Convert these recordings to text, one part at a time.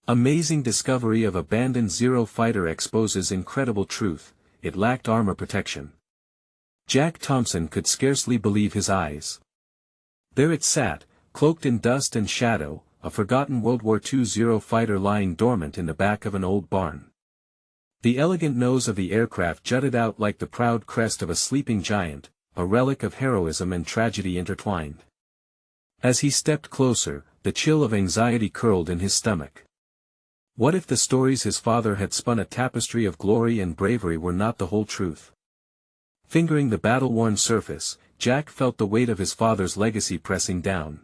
Amazing discovery of abandoned Zero fighter exposes incredible truth, it lacked armor protection. Jack Thompson could scarcely believe his eyes. There it sat, cloaked in dust and shadow, a forgotten World War II Zero fighter lying dormant in the back of an old barn. The elegant nose of the aircraft jutted out like the proud crest of a sleeping giant, a relic of heroism and tragedy intertwined. As he stepped closer, the chill of anxiety curled in his stomach. What if the stories his father had spun a tapestry of glory and bravery were not the whole truth? Fingering the battle-worn surface, Jack felt the weight of his father's legacy pressing down.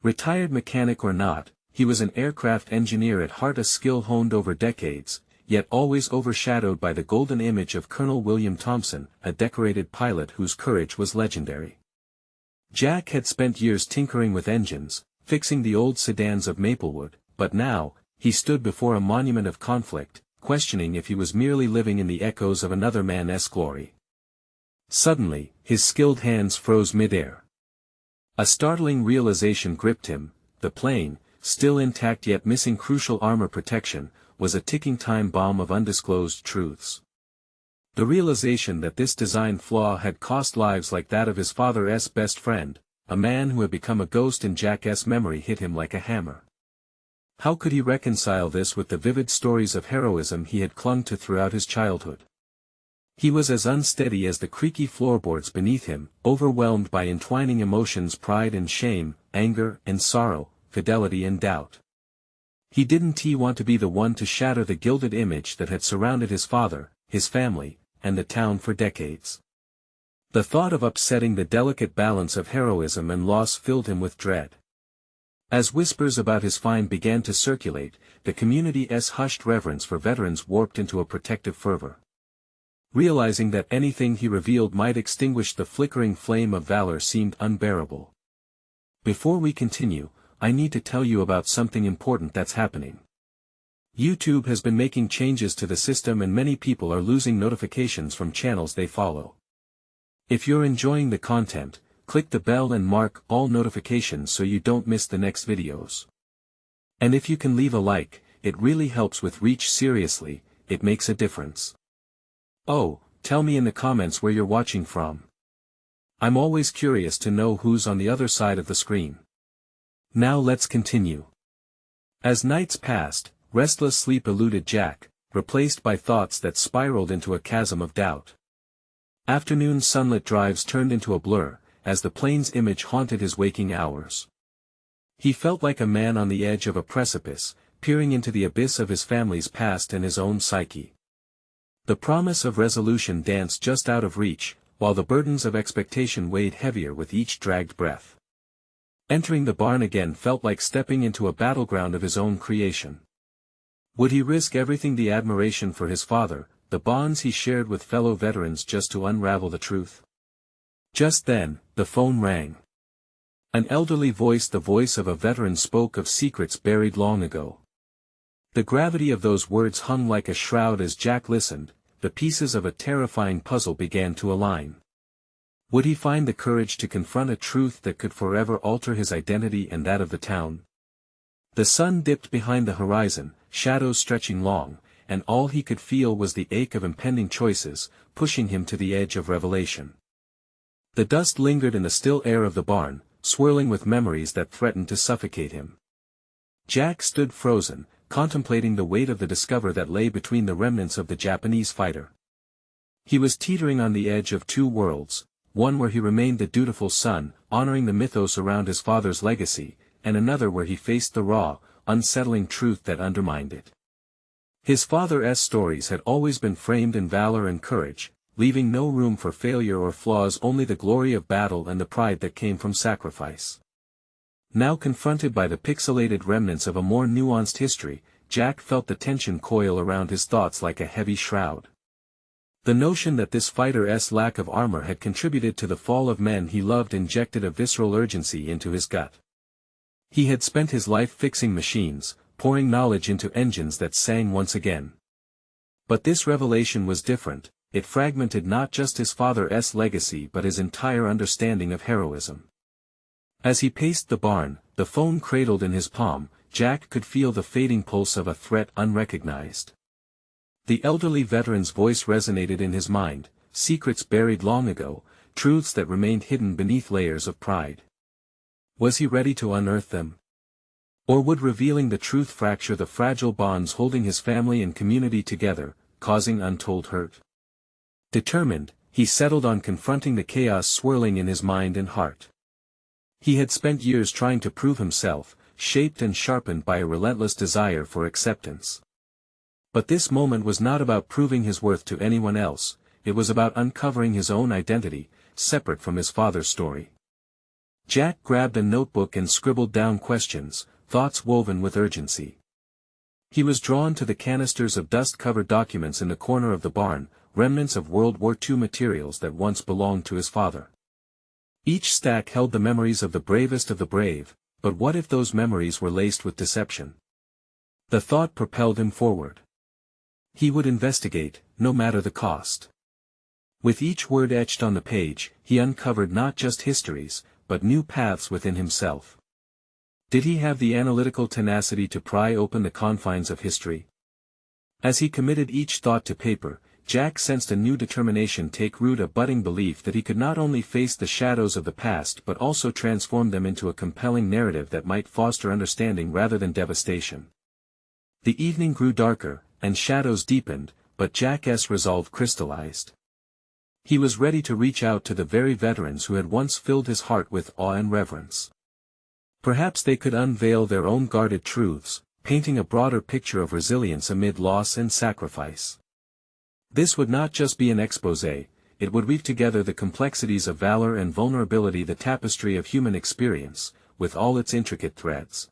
Retired mechanic or not, he was an aircraft engineer at heart, a skill honed over decades, yet always overshadowed by the golden image of Colonel William Thompson, a decorated pilot whose courage was legendary. Jack had spent years tinkering with engines, fixing the old sedans of Maplewood, but now, he stood before a monument of conflict, questioning if he was merely living in the echoes of another man's glory. Suddenly, his skilled hands froze mid-air. A startling realization gripped him: the plane, still intact yet missing crucial armor protection, was a ticking time bomb of undisclosed truths. The realization that this design flaw had cost lives like that of his father's best friend, a man who had become a ghost in Jack's memory, hit him like a hammer. How could he reconcile this with the vivid stories of heroism he had clung to throughout his childhood? He was as unsteady as the creaky floorboards beneath him, overwhelmed by entwining emotions: pride and shame, anger and sorrow, fidelity and doubt. He didn't want to be the one to shatter the gilded image that had surrounded his father, his family, and the town for decades. The thought of upsetting the delicate balance of heroism and loss filled him with dread. As whispers about his find began to circulate, the community's hushed reverence for veterans warped into a protective fervor. Realizing that anything he revealed might extinguish the flickering flame of valor seemed unbearable. Before we continue, I need to tell you about something important that's happening. YouTube has been making changes to the system and many people are losing notifications from channels they follow. If you're enjoying the content, click the bell and mark all notifications so you don't miss the next videos. And if you can leave a like, it really helps with reach. Seriously, it makes a difference. Oh, tell me in the comments where you're watching from. I'm always curious to know who's on the other side of the screen. Now let's continue. As nights passed, restless sleep eluded Jack, replaced by thoughts that spiraled into a chasm of doubt. Afternoon sunlit drives turned into a blur, as the plane's image haunted his waking hours. He felt like a man on the edge of a precipice, peering into the abyss of his family's past and his own psyche. The promise of resolution danced just out of reach, while the burdens of expectation weighed heavier with each dragged breath. Entering the barn again felt like stepping into a battleground of his own creation. Would he risk everything: the admiration for his father, the bonds he shared with fellow veterans, just to unravel the truth? Just then, the phone rang. An elderly voice, the voice of a veteran, spoke of secrets buried long ago. The gravity of those words hung like a shroud as Jack listened. The pieces of a terrifying puzzle began to align. Would he find the courage to confront a truth that could forever alter his identity and that of the town? The sun dipped behind the horizon, shadows stretching long, and all he could feel was the ache of impending choices, pushing him to the edge of revelation. The dust lingered in the still air of the barn, swirling with memories that threatened to suffocate him. Jack stood frozen, contemplating the weight of the discovery that lay between the remnants of the Japanese fighter. He was teetering on the edge of two worlds, one where he remained the dutiful son, honoring the mythos around his father's legacy, and another where he faced the raw, unsettling truth that undermined it. His father's stories had always been framed in valor and courage, leaving no room for failure or flaws, only the glory of battle and the pride that came from sacrifice. Now confronted by the pixelated remnants of a more nuanced history, Jack felt the tension coil around his thoughts like a heavy shroud. The notion that this fighter's lack of armor had contributed to the fall of men he loved injected a visceral urgency into his gut. He had spent his life fixing machines, pouring knowledge into engines that sang once again. But this revelation was different. It fragmented not just his father's legacy but his entire understanding of heroism. As he paced the barn, the phone cradled in his palm, Jack could feel the fading pulse of a threat unrecognized. The elderly veteran's voice resonated in his mind, secrets buried long ago, truths that remained hidden beneath layers of pride. Was he ready to unearth them? Or would revealing the truth fracture the fragile bonds holding his family and community together, causing untold hurt? Determined, he settled on confronting the chaos swirling in his mind and heart. He had spent years trying to prove himself, shaped and sharpened by a relentless desire for acceptance. But this moment was not about proving his worth to anyone else, it was about uncovering his own identity, separate from his father's story. Jack grabbed a notebook and scribbled down questions, thoughts woven with urgency. He was drawn to the canisters of dust-covered documents in the corner of the barn, remnants of World War II materials that once belonged to his father. Each stack held the memories of the bravest of the brave, but what if those memories were laced with deception? The thought propelled him forward. He would investigate, no matter the cost. With each word etched on the page, he uncovered not just histories, but new paths within himself. Did he have the analytical tenacity to pry open the confines of history? As he committed each thought to paper, Jack sensed a new determination take root, a budding belief that he could not only face the shadows of the past but also transform them into a compelling narrative that might foster understanding rather than devastation. The evening grew darker, and shadows deepened, but Jack's resolve crystallized. He was ready to reach out to the very veterans who had once filled his heart with awe and reverence. Perhaps they could unveil their own guarded truths, painting a broader picture of resilience amid loss and sacrifice. This would not just be an exposé, it would weave together the complexities of valor and vulnerability, the tapestry of human experience, with all its intricate threads.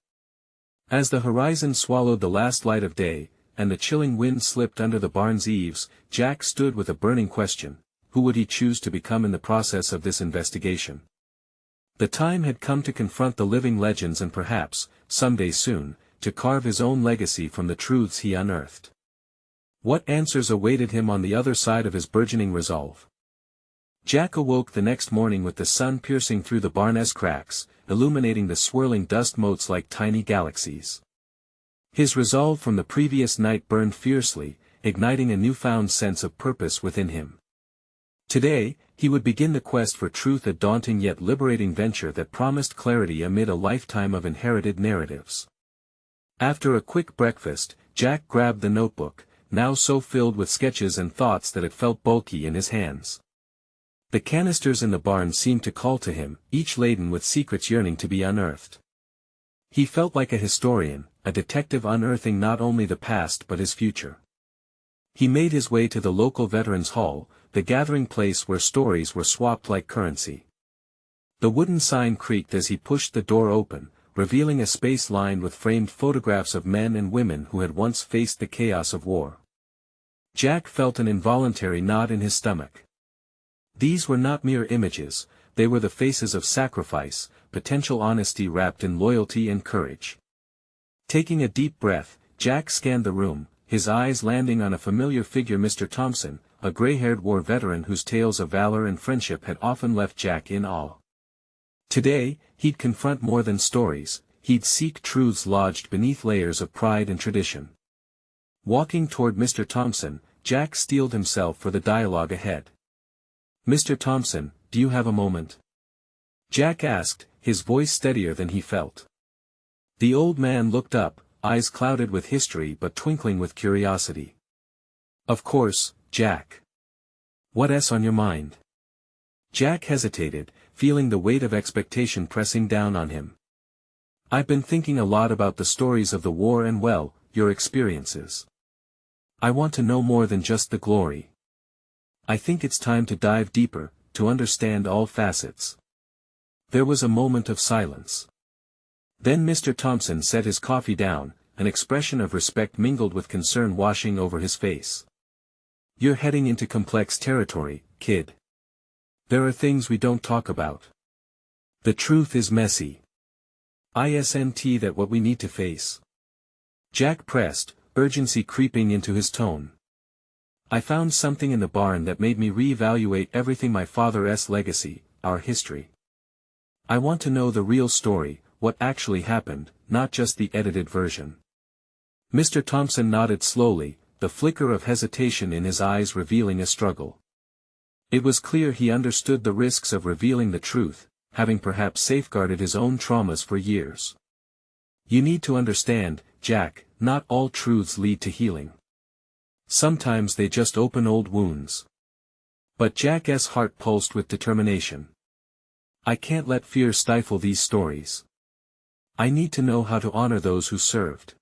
As the horizon swallowed the last light of day, and the chilling wind slipped under the barn's eaves, Jack stood with a burning question: who would he choose to become in the process of this investigation? The time had come to confront the living legends and perhaps, someday soon, to carve his own legacy from the truths he unearthed. What answers awaited him on the other side of his burgeoning resolve? Jack awoke the next morning with the sun piercing through the barn's cracks, illuminating the swirling dust motes like tiny galaxies. His resolve from the previous night burned fiercely, igniting a newfound sense of purpose within him. Today, he would begin the quest for truth, a daunting yet liberating venture that promised clarity amid a lifetime of inherited narratives. After a quick breakfast, Jack grabbed the notebook, now so filled with sketches and thoughts that it felt bulky in his hands. The canisters in the barn seemed to call to him, each laden with secrets yearning to be unearthed. He felt like a historian, a detective unearthing not only the past but his future. He made his way to the local Veterans Hall, the gathering place where stories were swapped like currency. The wooden sign creaked as he pushed the door open, revealing a space lined with framed photographs of men and women who had once faced the chaos of war. Jack felt an involuntary knot in his stomach. These were not mere images, they were the faces of sacrifice, potential honesty wrapped in loyalty and courage. Taking a deep breath, Jack scanned the room, his eyes landing on a familiar figure, Mr. Thompson, a gray-haired war veteran whose tales of valor and friendship had often left Jack in awe. Today, he'd confront more than stories, he'd seek truths lodged beneath layers of pride and tradition. Walking toward Mr. Thompson, Jack steeled himself for the dialogue ahead. "Mr. Thompson, do you have a moment?" Jack asked, his voice steadier than he felt. The old man looked up, eyes clouded with history but twinkling with curiosity. "Of course, Jack. What's on your mind?" Jack hesitated, feeling the weight of expectation pressing down on him. "I've been thinking a lot about the stories of the war and well, your experiences. I want to know more than just the glory. I think it's time to dive deeper, to understand all facets." There was a moment of silence. Then Mr. Thompson set his coffee down, an expression of respect mingled with concern washing over his face. "You're heading into complex territory, kid. There are things we don't talk about. The truth is messy. Isn't that what we need to face?" Jack pressed, urgency creeping into his tone. "I found something in the barn that made me reevaluate everything: my father's legacy, our history. I want to know the real story, what actually happened, not just the edited version. Mr. Thompson nodded slowly, the flicker of hesitation in his eyes revealing a struggle. It was clear he understood the risks of revealing the truth, having perhaps safeguarded his own traumas for years. You need to understand, Jack, not all truths lead to healing. Sometimes they just open old wounds. But Jack's heart pulsed with determination. I can't let fear stifle these stories. I need to know how to honor those who served.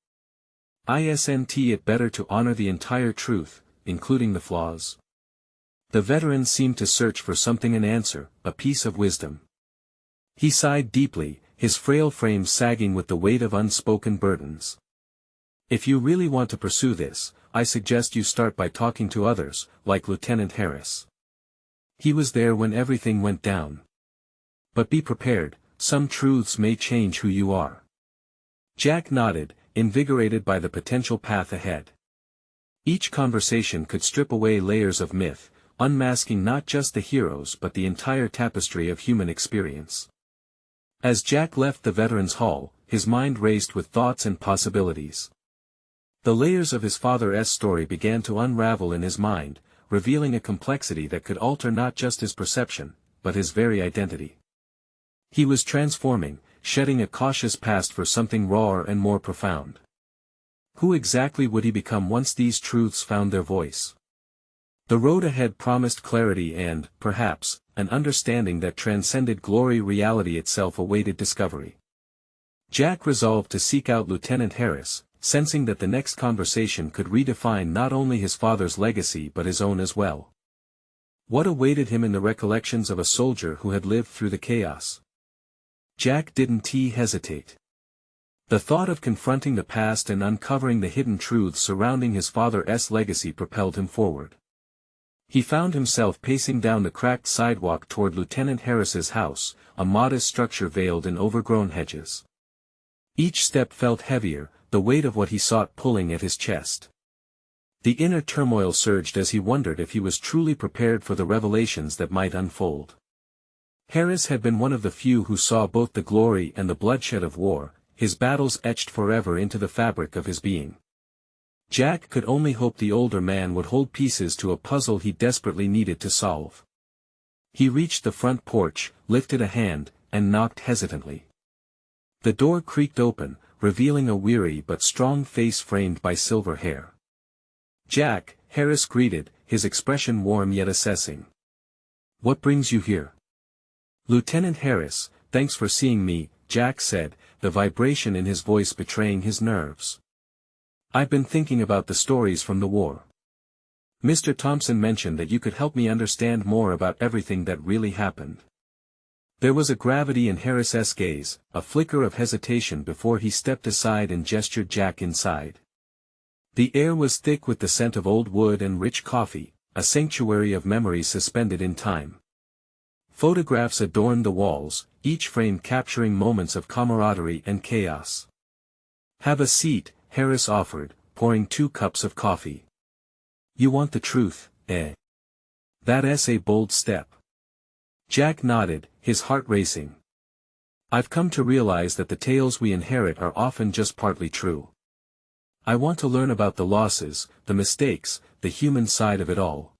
Isn't it better to honor the entire truth, including the flaws? The veteran seemed to search for something, an answer, a piece of wisdom. He sighed deeply, his frail frame sagging with the weight of unspoken burdens. If you really want to pursue this, I suggest you start by talking to others, like Lieutenant Harris. He was there when everything went down. But be prepared, some truths may change who you are. Jack nodded, invigorated by the potential path ahead. Each conversation could strip away layers of myth, unmasking not just the heroes but the entire tapestry of human experience. As Jack left the veterans' hall, his mind raced with thoughts and possibilities. The layers of his father's story began to unravel in his mind, revealing a complexity that could alter not just his perception, but his very identity. He was transforming, shedding a cautious past for something rawer and more profound. Who exactly would he become once these truths found their voice? The road ahead promised clarity and, perhaps, an understanding that transcended glory. Reality itself awaited discovery. Jack resolved to seek out Lieutenant Harris, sensing that the next conversation could redefine not only his father's legacy but his own as well. What awaited him in the recollections of a soldier who had lived through the chaos? Jack didn't hesitate. The thought of confronting the past and uncovering the hidden truths surrounding his father's legacy propelled him forward. He found himself pacing down the cracked sidewalk toward Lieutenant Harris's house, a modest structure veiled in overgrown hedges. Each step felt heavier, the weight of what he sought pulling at his chest. The inner turmoil surged as he wondered if he was truly prepared for the revelations that might unfold. Harris had been one of the few who saw both the glory and the bloodshed of war, his battles etched forever into the fabric of his being. Jack could only hope the older man would hold pieces to a puzzle he desperately needed to solve. He reached the front porch, lifted a hand, and knocked hesitantly. The door creaked open, revealing a weary but strong face framed by silver hair. Jack, Harris greeted, his expression warm yet assessing. What brings you here? Lieutenant Harris, thanks for seeing me, Jack said, the vibration in his voice betraying his nerves. I've been thinking about the stories from the war. Mr. Thompson mentioned that you could help me understand more about everything that really happened. There was a gravity in Harris's gaze, a flicker of hesitation before he stepped aside and gestured Jack inside. The air was thick with the scent of old wood and rich coffee, a sanctuary of memories suspended in time. Photographs adorned the walls, each frame capturing moments of camaraderie and chaos. Have a seat, Harris offered, pouring 2 cups of coffee. You want the truth, eh? That's a bold step. Jack nodded, his heart racing. I've come to realize that the tales we inherit are often just partly true. I want to learn about the losses, the mistakes, the human side of it all.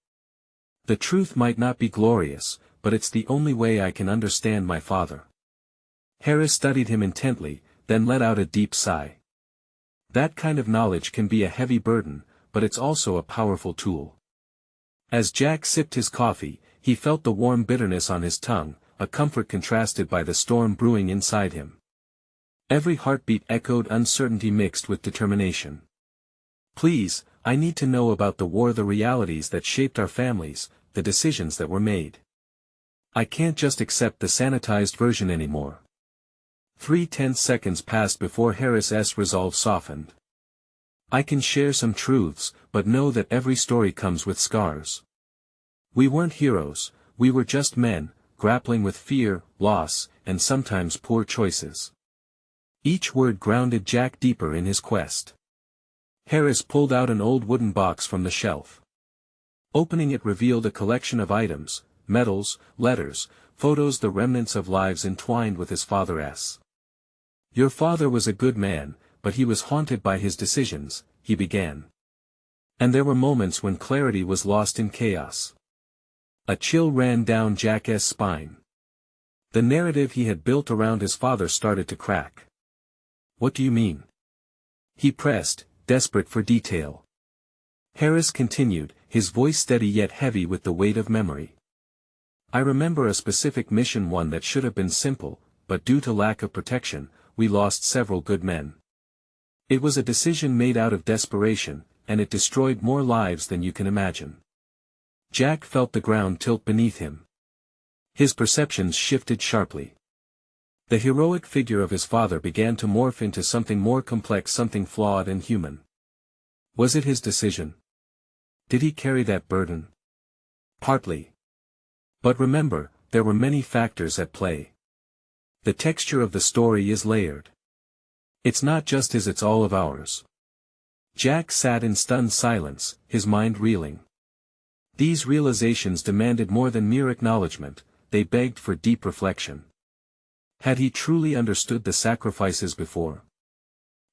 The truth might not be glorious, but it's the only way I can understand my father. Harris studied him intently, then let out a deep sigh. That kind of knowledge can be a heavy burden, but it's also a powerful tool. As Jack sipped his coffee, he felt the warm bitterness on his tongue, a comfort contrasted by the storm brewing inside him. Every heartbeat echoed uncertainty mixed with determination. Please, I need to know about the war, the realities that shaped our families, the decisions that were made. I can't just accept the sanitized version anymore. 3 tense seconds passed before Harris's resolve softened. I can share some truths, but know that every story comes with scars. We weren't heroes, we were just men, grappling with fear, loss, and sometimes poor choices. Each word grounded Jack deeper in his quest. Harris pulled out an old wooden box from the shelf. Opening it revealed a collection of items, medals, letters, photos, the remnants of lives entwined with his father's. Your father was a good man, but he was haunted by his decisions, he began. And there were moments when clarity was lost in chaos. A chill ran down Jack's spine. The narrative he had built around his father started to crack. What do you mean? He pressed, desperate for detail. Harris continued, his voice steady yet heavy with the weight of memory. I remember a specific mission, one that should have been simple, but due to lack of protection, we lost several good men. It was a decision made out of desperation, and it destroyed more lives than you can imagine. Jack felt the ground tilt beneath him. His perceptions shifted sharply. The heroic figure of his father began to morph into something more complex, something flawed and human. Was it his decision? Did he carry that burden? Partly. But remember, there were many factors at play. The texture of the story is layered. It's not just his, it's all of ours. Jack sat in stunned silence, his mind reeling. These realizations demanded more than mere acknowledgement, they begged for deep reflection. Had he truly understood the sacrifices before?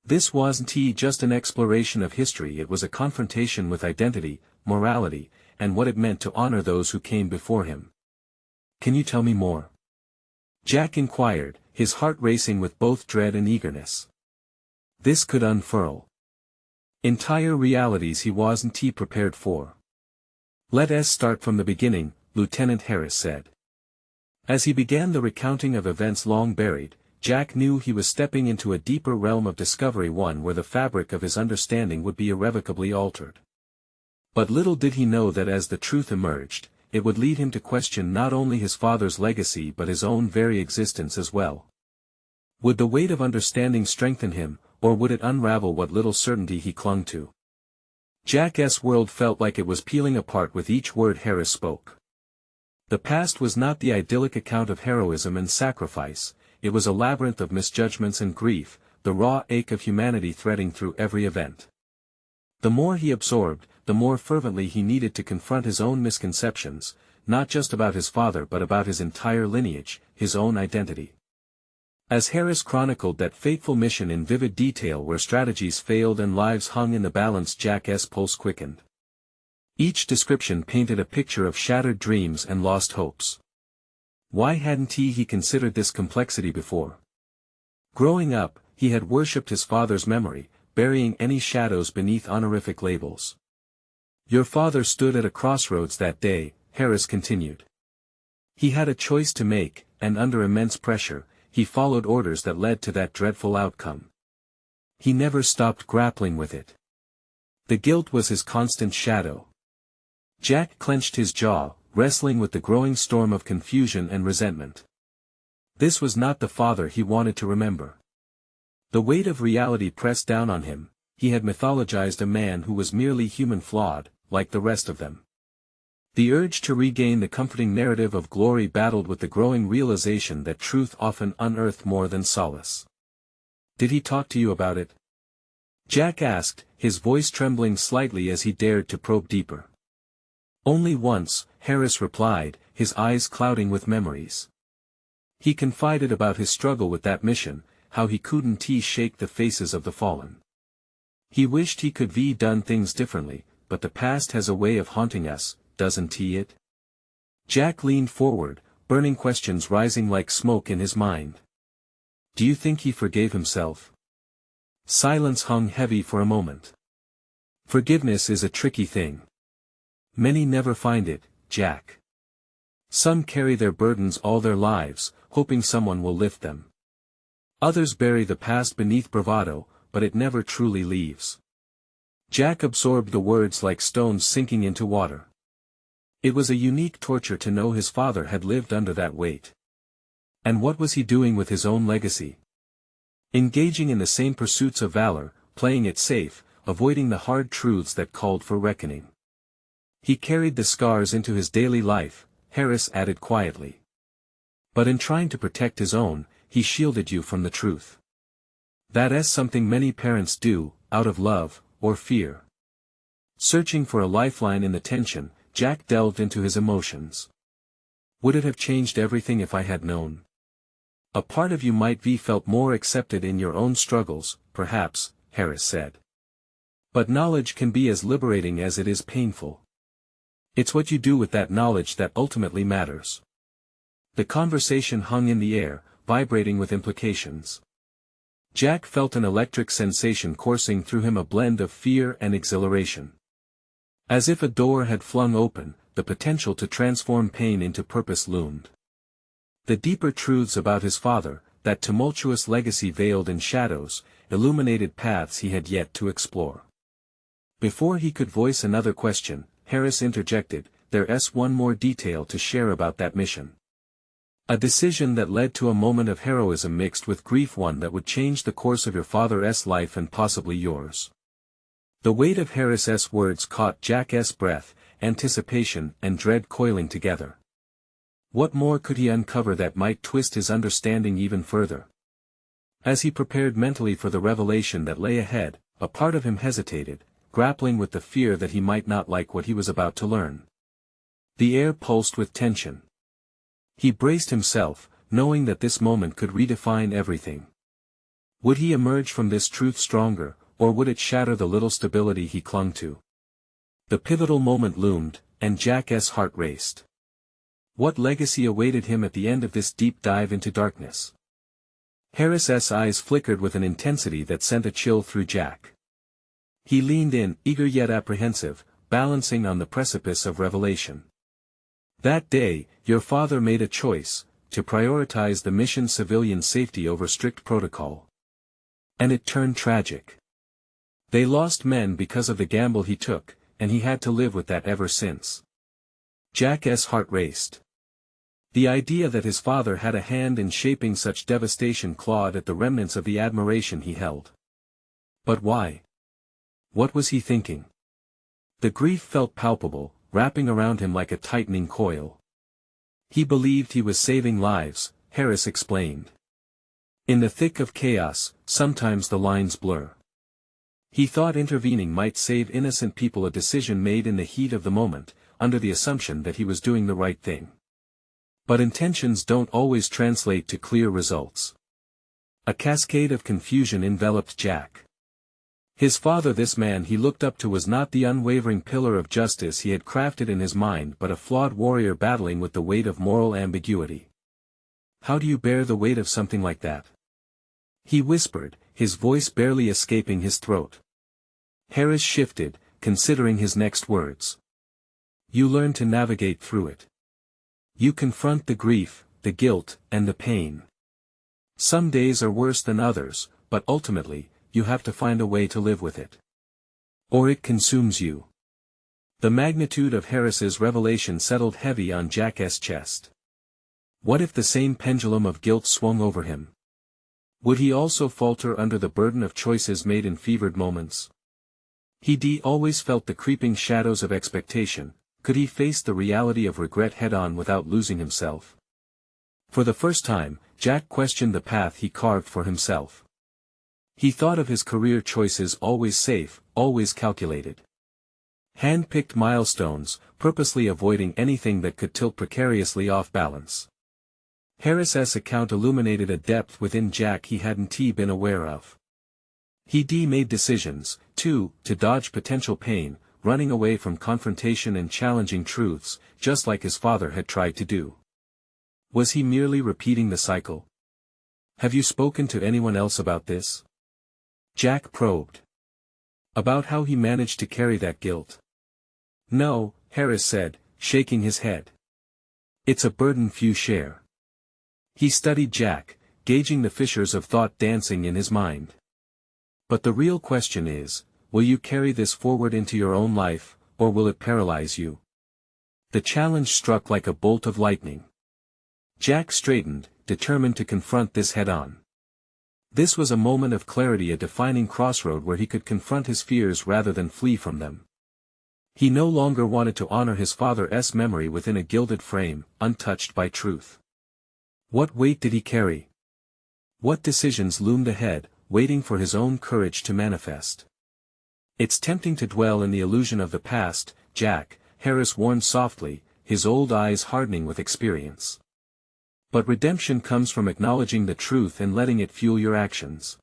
This wasn't just an exploration of history, it was a confrontation with identity, morality, and what it meant to honor those who came before him. Can you tell me more? Jack inquired, his heart racing with both dread and eagerness. This could unfurl entire realities he wasn't prepared for. Let's start from the beginning, Lieutenant Harris said. As he began the recounting of events long buried, Jack knew he was stepping into a deeper realm of discovery, one where the fabric of his understanding would be irrevocably altered. But little did he know that as the truth emerged, it would lead him to question not only his father's legacy but his own very existence as well. Would the weight of understanding strengthen him, or would it unravel what little certainty he clung to? Jack's world felt like it was peeling apart with each word Harris spoke. The past was not the idyllic account of heroism and sacrifice, it was a labyrinth of misjudgments and grief, the raw ache of humanity threading through every event. The more he absorbed, the more fervently he needed to confront his own misconceptions, not just about his father but about his entire lineage, his own identity. As Harris chronicled that fateful mission in vivid detail where strategies failed and lives hung in the balance, Jack's pulse quickened. Each description painted a picture of shattered dreams and lost hopes. Why hadn't he considered this complexity before? Growing up, he had worshipped his father's memory, burying any shadows beneath honorific labels. Your father stood at a crossroads that day, Harris continued. He had a choice to make, and under immense pressure, he followed orders that led to that dreadful outcome. He never stopped grappling with it. The guilt was his constant shadow. Jack clenched his jaw, wrestling with the growing storm of confusion and resentment. This was not the father he wanted to remember. The weight of reality pressed down on him, he had mythologized a man who was merely human, flawed, like the rest of them. The urge to regain the comforting narrative of glory battled with the growing realization that truth often unearthed more than solace. Did he talk to you about it? Jack asked, his voice trembling slightly as he dared to probe deeper. Only once, Harris replied, his eyes clouding with memories. He confided about his struggle with that mission, how he couldn't shake the faces of the fallen. He wished he could done things differently, but the past has a way of haunting us, doesn't it? Jack leaned forward, burning questions rising like smoke in his mind. Do you think he forgave himself? Silence hung heavy for a moment. Forgiveness is a tricky thing. Many never find it, Jack. Some carry their burdens all their lives, hoping someone will lift them. Others bury the past beneath bravado, but it never truly leaves. Jack absorbed the words like stones sinking into water. It was a unique torture to know his father had lived under that weight. And what was he doing with his own legacy? Engaging in the same pursuits of valor, playing it safe, avoiding the hard truths that called for reckoning. He carried the scars into his daily life, Harris added quietly. But in trying to protect his own, he shielded you from the truth. That's something many parents do, out of love, or fear. Searching for a lifeline in the tension, Jack delved into his emotions. Would it have changed everything if I had known? A part of you might be felt more accepted in your own struggles, perhaps, Harris said. But knowledge can be as liberating as it is painful. It's what you do with that knowledge that ultimately matters. The conversation hung in the air, vibrating with implications. Jack felt an electric sensation coursing through him, a blend of fear and exhilaration. As if a door had flung open, the potential to transform pain into purpose loomed. The deeper truths about his father, that tumultuous legacy veiled in shadows, illuminated paths he had yet to explore. Before he could voice another question, Harris interjected, "There's one more detail to share about that mission. A decision that led to a moment of heroism mixed with grief, one that would change the course of your father's life and possibly yours." The weight of Harris's words caught Jack's breath, anticipation and dread coiling together. What more could he uncover that might twist his understanding even further? As he prepared mentally for the revelation that lay ahead, a part of him hesitated, grappling with the fear that he might not like what he was about to learn. The air pulsed with tension. He braced himself, knowing that this moment could redefine everything. Would he emerge from this truth stronger, or would it shatter the little stability he clung to? The pivotal moment loomed, and Jack's heart raced. What legacy awaited him at the end of this deep dive into darkness? Harris's eyes flickered with an intensity that sent a chill through Jack. He leaned in, eager yet apprehensive, balancing on the precipice of revelation. That day, your father made a choice, to prioritize the mission's civilian safety over strict protocol. And it turned tragic. They lost men because of the gamble he took, and he had to live with that ever since. Jack's heart raced. The idea that his father had a hand in shaping such devastation clawed at the remnants of the admiration he held. But why? What was he thinking? The grief felt palpable, wrapping around him like a tightening coil. He believed he was saving lives, Harris explained. In the thick of chaos, sometimes the lines blur. He thought intervening might save innocent people, a decision made in the heat of the moment, under the assumption that he was doing the right thing. But intentions don't always translate to clear results. A cascade of confusion enveloped Jack. His father, this man he looked up to, was not the unwavering pillar of justice he had crafted in his mind, but a flawed warrior battling with the weight of moral ambiguity. "How do you bear the weight of something like that?" he whispered, his voice barely escaping his throat. Harris shifted, considering his next words. "You learn to navigate through it. You confront the grief, the guilt, and the pain. Some days are worse than others, but ultimately, you have to find a way to live with it. Or it consumes you." The magnitude of Harris's revelation settled heavy on Jack's chest. What if the same pendulum of guilt swung over him? Would he also falter under the burden of choices made in fevered moments? He always felt the creeping shadows of expectation. Could he face the reality of regret head-on without losing himself? For the first time, Jack questioned the path he carved for himself. He thought of his career choices always safe, always calculated. Hand-picked milestones, purposely avoiding anything that could tilt precariously off balance. Harris's account illuminated a depth within Jack he hadn't been aware of. He made decisions, too, to dodge potential pain, running away from confrontation and challenging truths, just like his father had tried to do. Was he merely repeating the cycle? "Have you spoken to anyone else about this?" Jack probed. "About how he managed to carry that guilt?" "No," Harris said, shaking his head. "It's a burden few share." He studied Jack, gauging the fissures of thought dancing in his mind. "But the real question is, will you carry this forward into your own life, or will it paralyze you?" The challenge struck like a bolt of lightning. Jack straightened, determined to confront this head-on. This was a moment of clarity, a defining crossroad where he could confront his fears rather than flee from them. He no longer wanted to honor his father's memory within a gilded frame, untouched by truth. What weight did he carry? What decisions loomed ahead, waiting for his own courage to manifest? "It's tempting to dwell in the illusion of the past, Jack," Harris warned softly, his old eyes hardening with experience. But redemption comes from acknowledging the truth and letting it fuel your actions.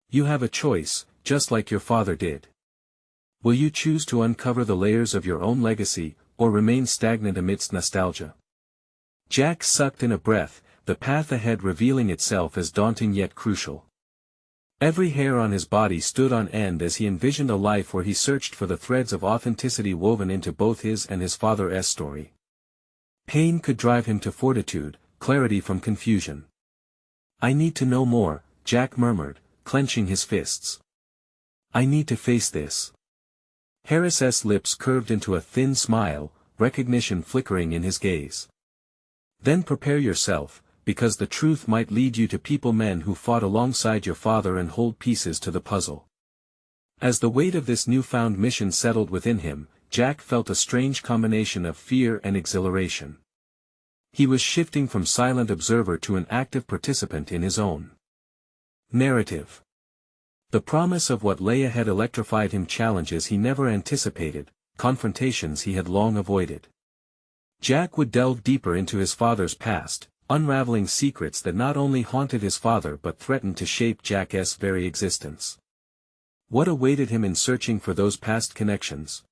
You have a choice, just like your father did. Will you choose to uncover the layers of your own legacy, or remain stagnant amidst nostalgia? Jack sucked in a breath, the path ahead revealing itself as daunting yet crucial. Every hair on his body stood on end as he envisioned a life where he searched for the threads of authenticity woven into both his and his father's story. Pain could drive him to fortitude, clarity from confusion. "I need to know more," Jack murmured, clenching his fists. "I need to face this." Harris's lips curved into a thin smile, recognition flickering in his gaze. "Then prepare yourself, because the truth might lead you to men who fought alongside your father and hold pieces to the puzzle." As the weight of this newfound mission settled within him, Jack felt a strange combination of fear and exhilaration. He was shifting from silent observer to an active participant in his own narrative. The promise of what lay ahead electrified him, challenges he never anticipated, confrontations he had long avoided. Jack would delve deeper into his father's past, unraveling secrets that not only haunted his father but threatened to shape Jack's very existence. What awaited him in searching for those past connections?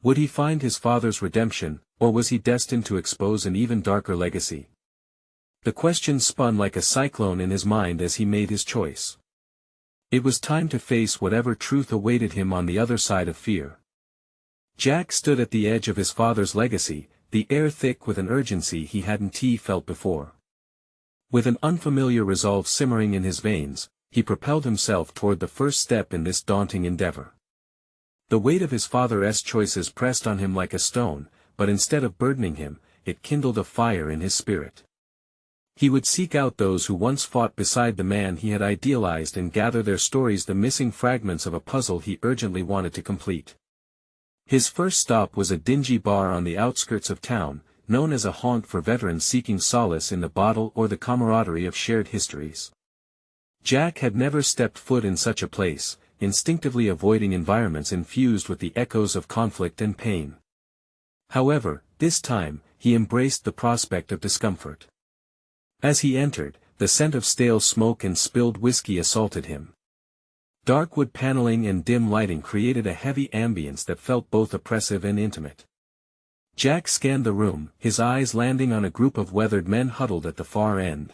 Would he find his father's redemption, or was he destined to expose an even darker legacy? The question spun like a cyclone in his mind as he made his choice. It was time to face whatever truth awaited him on the other side of fear. Jack stood at the edge of his father's legacy, the air thick with an urgency he hadn't felt before. With an unfamiliar resolve simmering in his veins, he propelled himself toward the first step in this daunting endeavor. The weight of his father's choices pressed on him like a stone, but instead of burdening him, it kindled a fire in his spirit. He would seek out those who once fought beside the man he had idealized and gather their stories, the missing fragments of a puzzle he urgently wanted to complete. His first stop was a dingy bar on the outskirts of town, known as a haunt for veterans seeking solace in the bottle or the camaraderie of shared histories. Jack had never stepped foot in such a place, instinctively avoiding environments infused with the echoes of conflict and pain. However, this time, he embraced the prospect of discomfort. As he entered, the scent of stale smoke and spilled whiskey assaulted him. Dark wood paneling and dim lighting created a heavy ambience that felt both oppressive and intimate. Jack scanned the room, his eyes landing on a group of weathered men huddled at the far end.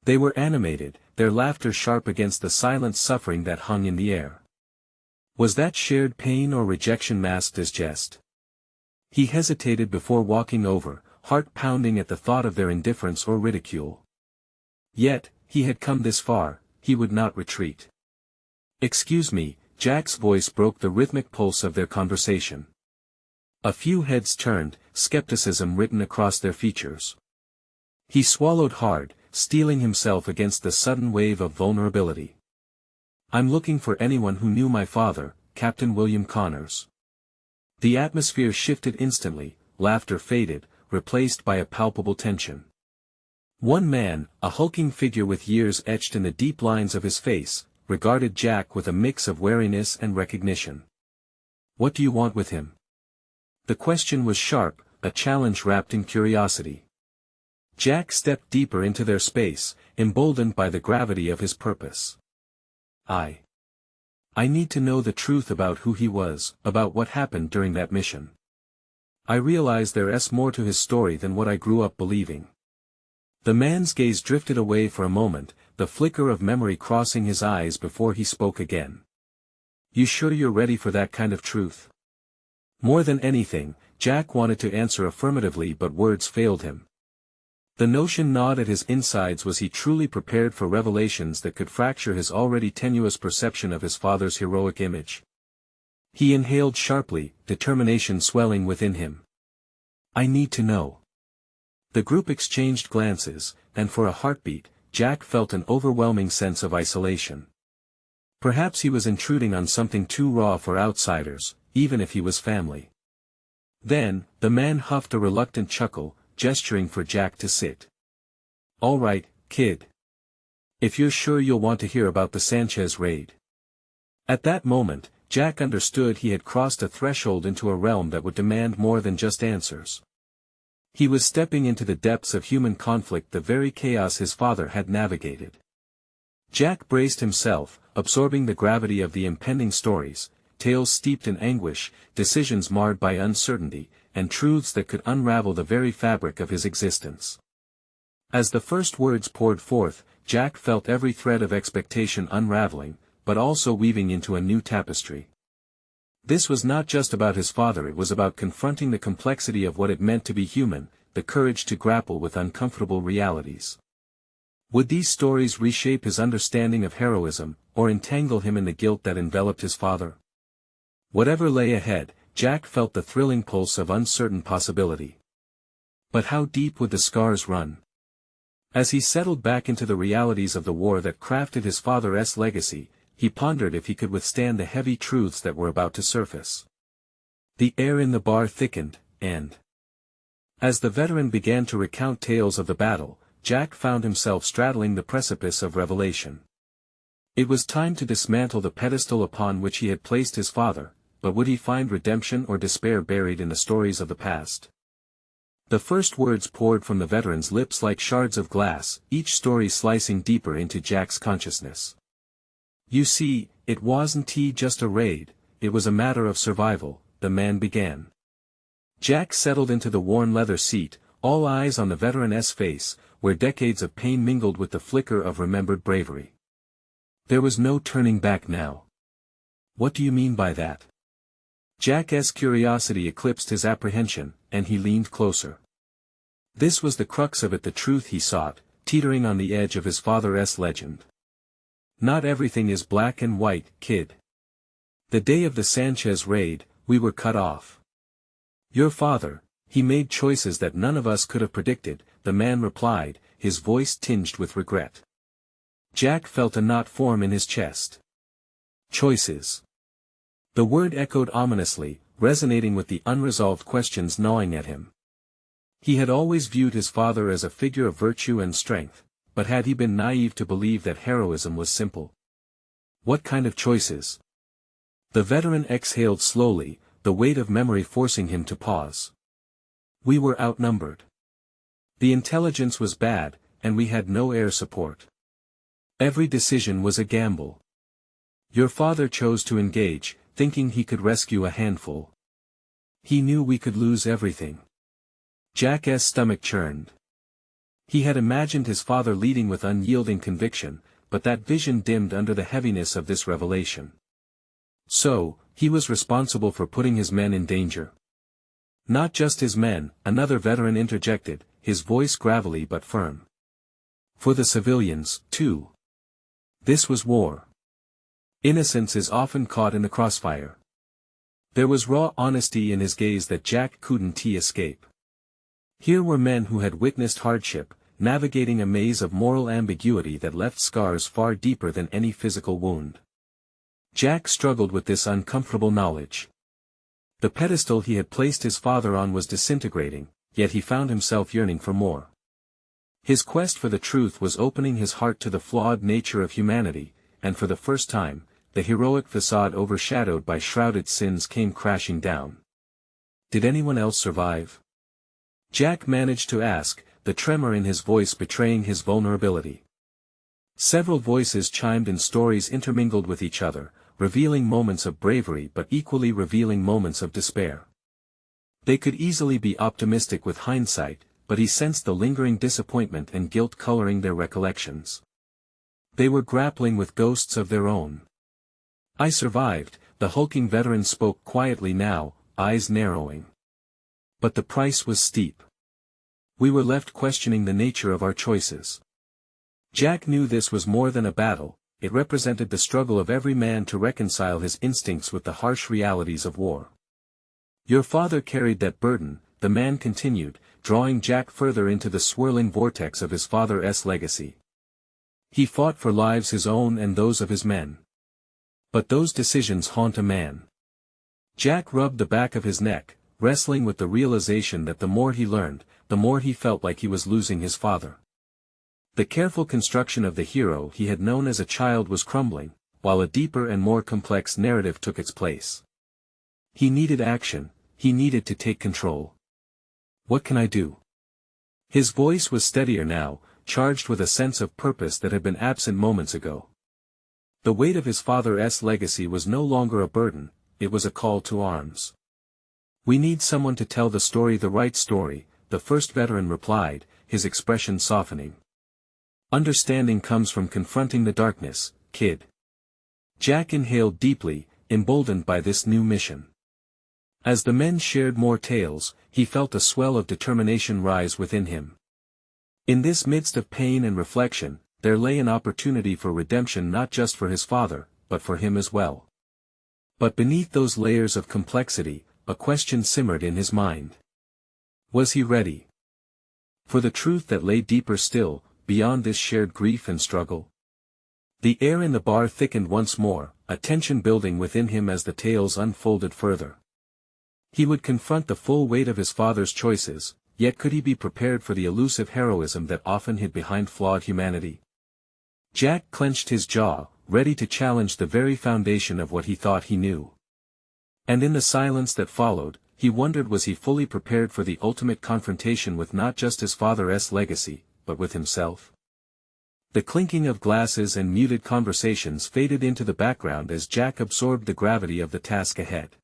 They were animated, their laughter sharp against the silent suffering that hung in the air. Was that shared pain or rejection masked as jest? He hesitated before walking over, heart pounding at the thought of their indifference or ridicule. Yet, he had come this far, he would not retreat. "Excuse me," Jack's voice broke the rhythmic pulse of their conversation. A few heads turned, skepticism written across their features. He swallowed hard, steeling himself against the sudden wave of vulnerability. "I'm looking for anyone who knew my father, Captain William Connors." The atmosphere shifted instantly, laughter faded, replaced by a palpable tension. One man, a hulking figure with years etched in the deep lines of his face, regarded Jack with a mix of wariness and recognition. "What do you want with him?" The question was sharp, a challenge wrapped in curiosity. Jack stepped deeper into their space, emboldened by the gravity of his purpose. I need to know the truth about who he was, about what happened during that mission. I realize there's more to his story than what I grew up believing." The man's gaze drifted away for a moment, the flicker of memory crossing his eyes before he spoke again. "You sure you're ready for that kind of truth?" More than anything, Jack wanted to answer affirmatively, but words failed him. The notion gnawed at his insides: was he truly prepared for revelations that could fracture his already tenuous perception of his father's heroic image? He inhaled sharply, determination swelling within him. "I need to know." The group exchanged glances, and for a heartbeat, Jack felt an overwhelming sense of isolation. Perhaps he was intruding on something too raw for outsiders, even if he was family. Then, the man huffed a reluctant chuckle, gesturing for Jack to sit. "All right, kid. If you're sure you'll want to hear about the Sanchez raid." At that moment, Jack understood he had crossed a threshold into a realm that would demand more than just answers. He was stepping into the depths of human conflict, the very chaos his father had navigated. Jack braced himself, absorbing the gravity of the impending stories, tales steeped in anguish, decisions marred by uncertainty, and truths that could unravel the very fabric of his existence. As the first words poured forth, Jack felt every thread of expectation unraveling, but also weaving into a new tapestry. This was not just about his father, it was about confronting the complexity of what it meant to be human, the courage to grapple with uncomfortable realities. Would these stories reshape his understanding of heroism, or entangle him in the guilt that enveloped his father? Whatever lay ahead, Jack felt the thrilling pulse of uncertain possibility. But how deep would the scars run? As he settled back into the realities of the war that crafted his father's legacy, he pondered if he could withstand the heavy truths that were about to surface. The air in the bar thickened, and as the veteran began to recount tales of the battle, Jack found himself straddling the precipice of revelation. It was time to dismantle the pedestal upon which he had placed his father, but would he find redemption or despair buried in the stories of the past? The first words poured from the veteran's lips like shards of glass, each story slicing deeper into Jack's consciousness. "You see, it wasn't just a raid, it was a matter of survival," the man began. Jack settled into the worn leather seat, all eyes on the veteran's face, where decades of pain mingled with the flicker of remembered bravery. There was no turning back now. "What do you mean by that?" Jack's curiosity eclipsed his apprehension, and he leaned closer. This was the crux of it, the truth he sought, teetering on the edge of his father's legend. "Not everything is black and white, kid. The day of the Sanchez raid, we were cut off. Your father, he made choices that none of us could have predicted," the man replied, his voice tinged with regret. Jack felt a knot form in his chest. Choices. The word echoed ominously, resonating with the unresolved questions gnawing at him. He had always viewed his father as a figure of virtue and strength, but had he been naive to believe that heroism was simple? What kind of choices? The veteran exhaled slowly, the weight of memory forcing him to pause. "We were outnumbered. The intelligence was bad, and we had no air support. Every decision was a gamble. Your father chose to engage, thinking he could rescue a handful. He knew we could lose everything." Jack's stomach churned. He had imagined his father leading with unyielding conviction, but that vision dimmed under the heaviness of this revelation. So, he was responsible for putting his men in danger. "Not just his men," another veteran interjected, his voice gravelly but firm. "For the civilians, too. This was war. Innocence is often caught in the crossfire." There was raw honesty in his gaze that Jack couldn't escape. Here were men who had witnessed hardship, navigating a maze of moral ambiguity that left scars far deeper than any physical wound. Jack struggled with this uncomfortable knowledge. The pedestal he had placed his father on was disintegrating, yet he found himself yearning for more. His quest for the truth was opening his heart to the flawed nature of humanity, and for the first time, the heroic facade overshadowed by shrouded sins came crashing down. "Did anyone else survive?" Jack managed to ask, the tremor in his voice betraying his vulnerability. Several voices chimed in, stories intermingled with each other, revealing moments of bravery but equally revealing moments of despair. They could easily be optimistic with hindsight, but he sensed the lingering disappointment and guilt coloring their recollections. They were grappling with ghosts of their own. "I survived," the hulking veteran spoke quietly now, eyes narrowing. "But the price was steep. We were left questioning the nature of our choices." Jack knew this was more than a battle, it represented the struggle of every man to reconcile his instincts with the harsh realities of war. "Your father carried that burden," the man continued, drawing Jack further into the swirling vortex of his father's legacy. "He fought for lives his own and those of his men. But those decisions haunt a man." Jack rubbed the back of his neck, wrestling with the realization that the more he learned, the more he felt like he was losing his father. The careful construction of the hero he had known as a child was crumbling, while a deeper and more complex narrative took its place. He needed action, he needed to take control. "What can I do?" His voice was steadier now, charged with a sense of purpose that had been absent moments ago. The weight of his father's legacy was no longer a burden, it was a call to arms. "We need someone to tell the right story," the first veteran replied, his expression softening. "Understanding comes from confronting the darkness, kid." Jack inhaled deeply, emboldened by this new mission. As the men shared more tales, he felt a swell of determination rise within him. In this midst of pain and reflection, there lay an opportunity for redemption not just for his father, but for him as well. But beneath those layers of complexity, a question simmered in his mind. Was he ready for the truth that lay deeper still, beyond this shared grief and struggle? The air in the bar thickened once more, a tension building within him as the tales unfolded further. He would confront the full weight of his father's choices, yet could he be prepared for the elusive heroism that often hid behind flawed humanity? Jack clenched his jaw, ready to challenge the very foundation of what he thought he knew. And in the silence that followed, he wondered, was he fully prepared for the ultimate confrontation with not just his father's legacy, but with himself? The clinking of glasses and muted conversations faded into the background as Jack absorbed the gravity of the task ahead.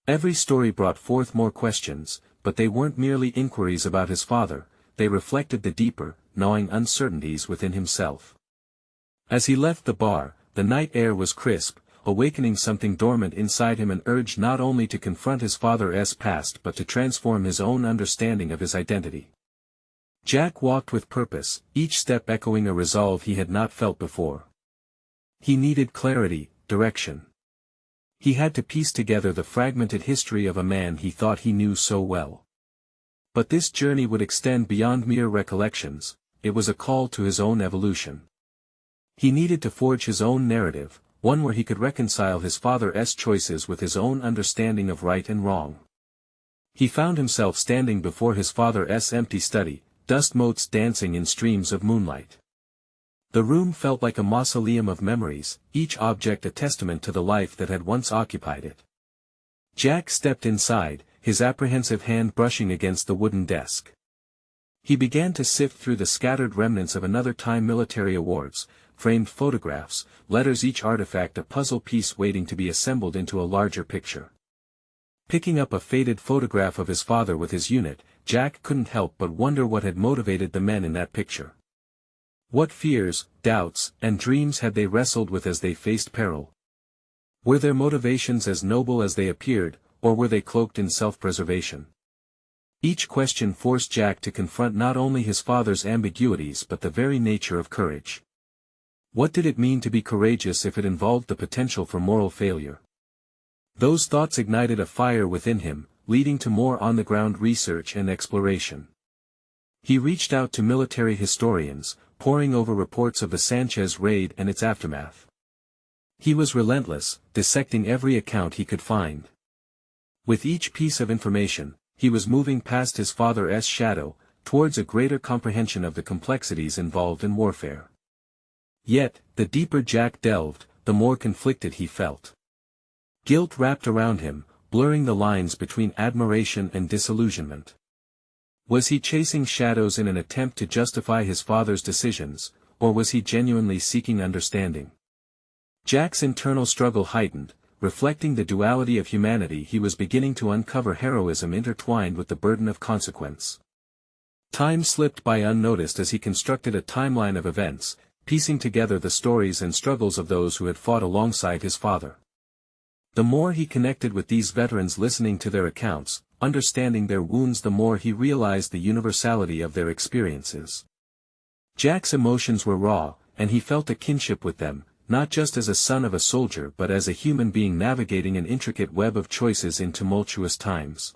Every story brought forth more questions, but they weren't merely inquiries about his father, they reflected the deeper, gnawing uncertainties within himself. As he left the bar, the night air was crisp, awakening something dormant inside him, an urge not only to confront his father's past but to transform his own understanding of his identity. Jack walked with purpose, each step echoing a resolve he had not felt before. He needed clarity, direction. He had to piece together the fragmented history of a man he thought he knew so well. But this journey would extend beyond mere recollections, it was a call to his own evolution. He needed to forge his own narrative, one where he could reconcile his father's choices with his own understanding of right and wrong. He found himself standing before his father's empty study, dust motes dancing in streams of moonlight. The room felt like a mausoleum of memories, each object a testament to the life that had once occupied it. Jack stepped inside, his apprehensive hand brushing against the wooden desk. He began to sift through the scattered remnants of another time military awards, framed photographs, letters, each artifact a puzzle piece waiting to be assembled into a larger picture. Picking up a faded photograph of his father with his unit, Jack couldn't help but wonder what had motivated the men in that picture. What fears, doubts, and dreams had they wrestled with as they faced peril? Were their motivations as noble as they appeared, or were they cloaked in self-preservation? Each question forced Jack to confront not only his father's ambiguities but the very nature of courage. What did it mean to be courageous if it involved the potential for moral failure? Those thoughts ignited a fire within him, leading to more on-the-ground research and exploration. He reached out to military historians, poring over reports of the Sanchez raid and its aftermath. He was relentless, dissecting every account he could find. With each piece of information, he was moving past his father's shadow, towards a greater comprehension of the complexities involved in warfare. Yet, the deeper Jack delved, the more conflicted he felt. Guilt wrapped around him, blurring the lines between admiration and disillusionment. Was he chasing shadows in an attempt to justify his father's decisions, or was he genuinely seeking understanding? Jack's internal struggle heightened, reflecting the duality of humanity. He was beginning to uncover heroism intertwined with the burden of consequence. Time slipped by unnoticed as he constructed a timeline of events, piecing together the stories and struggles of those who had fought alongside his father. The more he connected with these veterans, listening to their accounts, understanding their wounds, the more he realized the universality of their experiences. Jack's emotions were raw, and he felt a kinship with them, not just as a son of a soldier but as a human being navigating an intricate web of choices in tumultuous times.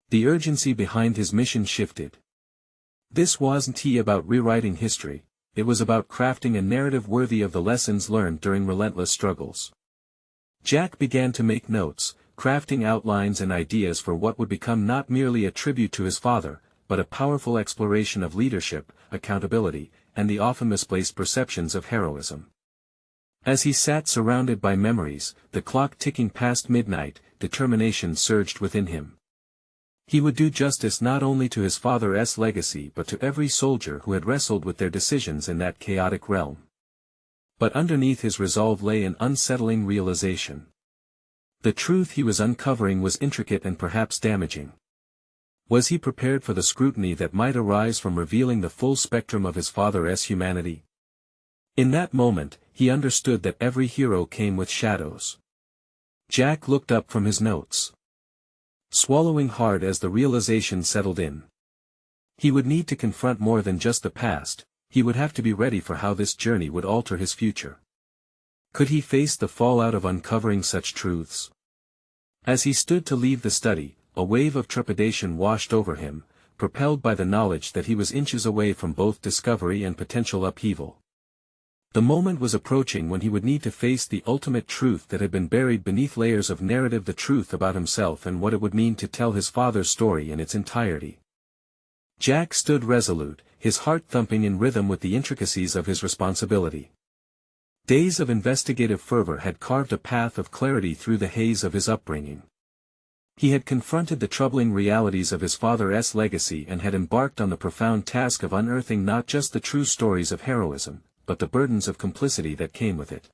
The urgency behind his mission shifted. This wasn't about rewriting history, it was about crafting a narrative worthy of the lessons learned during relentless struggles. Jack began to make notes, crafting outlines and ideas for what would become not merely a tribute to his father, but a powerful exploration of leadership, accountability, and the often misplaced perceptions of heroism. As he sat surrounded by memories, the clock ticking past midnight, determination surged within him. He would do justice not only to his father's legacy but to every soldier who had wrestled with their decisions in that chaotic realm. But underneath his resolve lay an unsettling realization. The truth he was uncovering was intricate and perhaps damaging. Was he prepared for the scrutiny that might arise from revealing the full spectrum of his father's humanity? In that moment, he understood that every hero came with shadows. Jack looked up from his notes, swallowing hard as the realization settled in. He would need to confront more than just the past, he would have to be ready for how this journey would alter his future. Could he face the fallout of uncovering such truths? As he stood to leave the study, a wave of trepidation washed over him, propelled by the knowledge that he was inches away from both discovery and potential upheaval. The moment was approaching when he would need to face the ultimate truth that had been buried beneath layers of narrative, the truth about himself and what it would mean to tell his father's story in its entirety. Jack stood resolute, his heart thumping in rhythm with the intricacies of his responsibility. Days of investigative fervor had carved a path of clarity through the haze of his upbringing. He had confronted the troubling realities of his father's legacy and had embarked on the profound task of unearthing not just the true stories of heroism, but the burdens of complicity that came with it.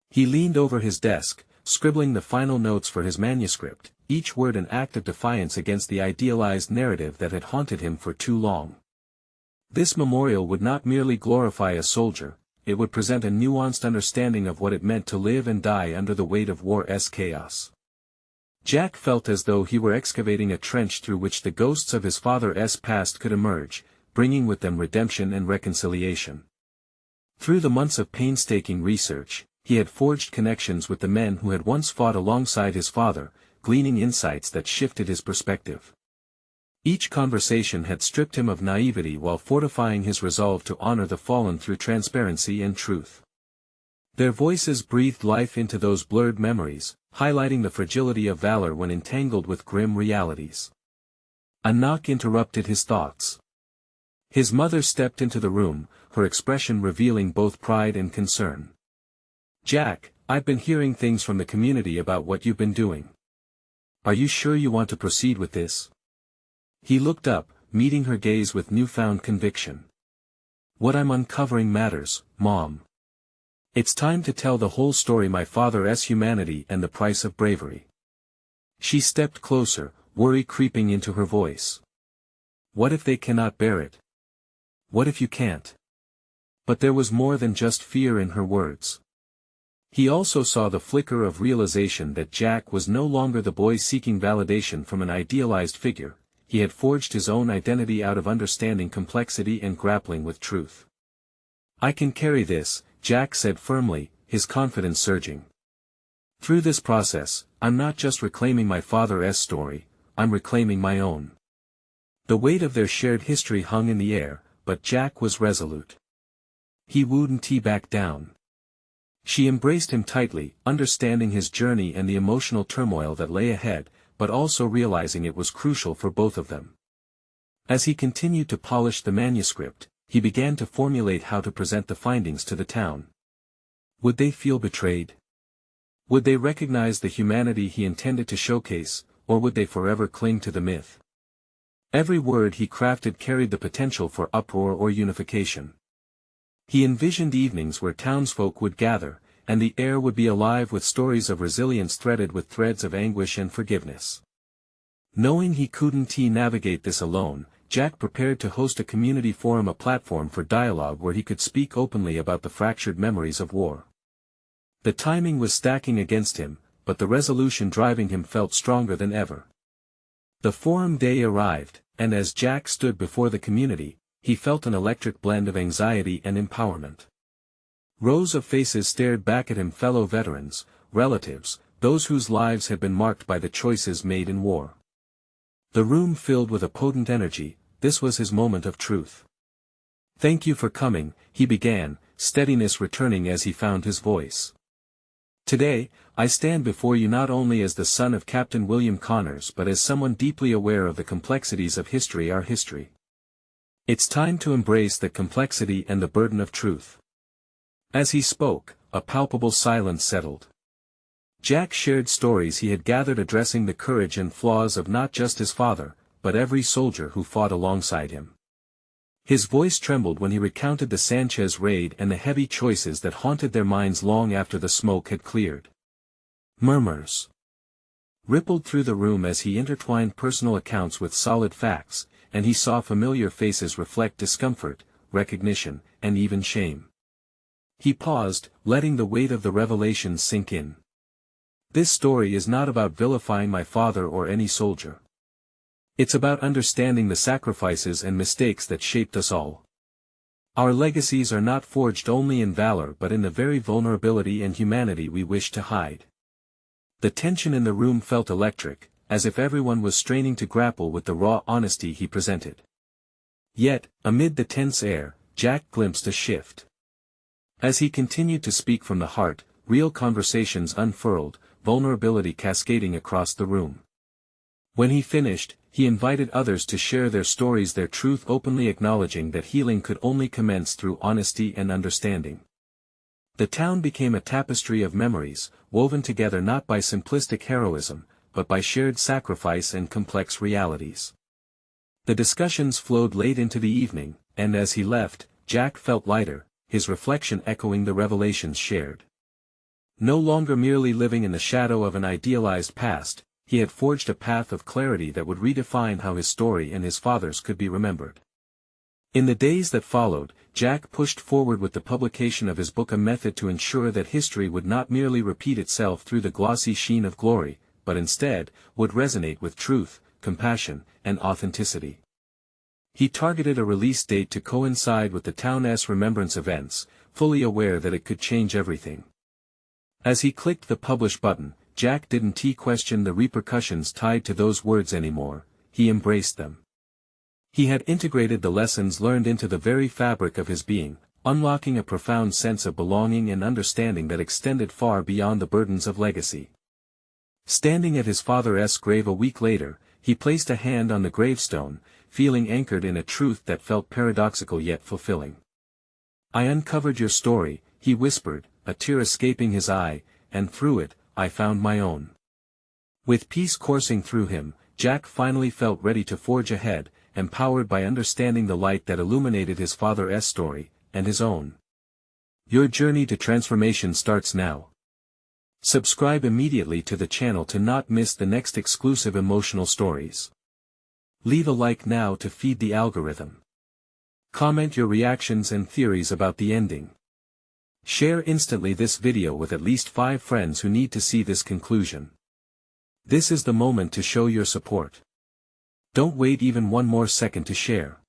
He leaned over his desk, scribbling the final notes for his manuscript, each word an act of defiance against the idealized narrative that had haunted him for too long. This memorial would not merely glorify a soldier, it would present a nuanced understanding of what it meant to live and die under the weight of war's chaos. Jack felt as though he were excavating a trench through which the ghosts of his father's past could emerge, bringing with them redemption and reconciliation. Through the months of painstaking research, he had forged connections with the men who had once fought alongside his father, gleaning insights that shifted his perspective. Each conversation had stripped him of naivety while fortifying his resolve to honor the fallen through transparency and truth. Their voices breathed life into those blurred memories, highlighting the fragility of valor when entangled with grim realities. A knock interrupted his thoughts. His mother stepped into the room, her expression revealing both pride and concern. "Jack, I've been hearing things from the community about what you've been doing. Are you sure you want to proceed with this?" He looked up, meeting her gaze with newfound conviction. "What I'm uncovering matters, Mom. It's time to tell the whole story, my father's humanity and the price of bravery." She stepped closer, worry creeping into her voice. "What if they cannot bear it? What if you can't?" But there was more than just fear in her words. He also saw the flicker of realization that Jack was no longer the boy seeking validation from an idealized figure, he had forged his own identity out of understanding complexity and grappling with truth. "I can carry this," Jack said firmly, his confidence surging. "Through this process, I'm not just reclaiming my father's story, I'm reclaiming my own." The weight of their shared history hung in the air, but Jack was resolute. He wouldn't back down. She embraced him tightly, understanding his journey and the emotional turmoil that lay ahead, but also realizing it was crucial for both of them. As he continued to polish the manuscript, he began to formulate how to present the findings to the town. Would they feel betrayed? Would they recognize the humanity he intended to showcase, or would they forever cling to the myth? Every word he crafted carried the potential for uproar or unification. He envisioned evenings where townsfolk would gather, and the air would be alive with stories of resilience threaded with threads of anguish and forgiveness. Knowing he couldn't navigate this alone, Jack prepared to host a community forum, a platform for dialogue where he could speak openly about the fractured memories of war. The timing was stacking against him, but the resolution driving him felt stronger than ever. The forum day arrived, and as Jack stood before the community, he felt an electric blend of anxiety and empowerment. Rows of faces stared back at him, fellow veterans, relatives, those whose lives had been marked by the choices made in war. The room filled with a potent energy. This was his moment of truth. "Thank you for coming," he began, steadiness returning as he found his voice. "Today, I stand before you not only as the son of Captain William Connors but as someone deeply aware of the complexities of history, our history. It's time to embrace that complexity and the burden of truth." As he spoke, a palpable silence settled. Jack shared stories he had gathered addressing the courage and flaws of not just his father, but every soldier who fought alongside him. His voice trembled when he recounted the Sanchez raid and the heavy choices that haunted their minds long after the smoke had cleared. Murmurs rippled through the room as he intertwined personal accounts with solid facts, and he saw familiar faces reflect discomfort, recognition, and even shame. He paused, letting the weight of the revelations sink in. This story is not about vilifying my father or any soldier. It's about understanding the sacrifices and mistakes that shaped us all. Our legacies are not forged only in valor but in the very vulnerability and humanity we wish to hide. The tension in the room felt electric, as if everyone was straining to grapple with the raw honesty he presented. Yet, amid the tense air, Jack glimpsed a shift. As he continued to speak from the heart, real conversations unfurled, vulnerability cascading across the room. When he finished, he invited others to share their stories, their truth, openly acknowledging that healing could only commence through honesty and understanding. The town became a tapestry of memories, woven together not by simplistic heroism, but by shared sacrifice and complex realities. The discussions flowed late into the evening, and as he left, Jack felt lighter, his reflection echoing the revelations shared. No longer merely living in the shadow of an idealized past, he had forged a path of clarity that would redefine how his story and his father's could be remembered. In the days that followed, Jack pushed forward with the publication of his book, a method to ensure that history would not merely repeat itself through the glossy sheen of glory, but instead, would resonate with truth, compassion, and authenticity. He targeted a release date to coincide with the town's remembrance events, fully aware that it could change everything. As he clicked the publish button, Jack didn't question the repercussions tied to those words anymore, he embraced them. He had integrated the lessons learned into the very fabric of his being, unlocking a profound sense of belonging and understanding that extended far beyond the burdens of legacy. Standing at his father's grave a week later, he placed a hand on the gravestone, feeling anchored in a truth that felt paradoxical yet fulfilling. "I uncovered your story," he whispered, a tear escaping his eye, "and through it, I found my own." With peace coursing through him, Jack finally felt ready to forge ahead, empowered by understanding the light that illuminated his father's story, and his own. Your journey to transformation starts now. Subscribe immediately to the channel to not miss the next exclusive emotional stories. Leave a like now to feed the algorithm. Comment your reactions and theories about the ending. Share instantly this video with at least 5 friends who need to see this conclusion. This is the moment to show your support. Don't wait even one more second to share.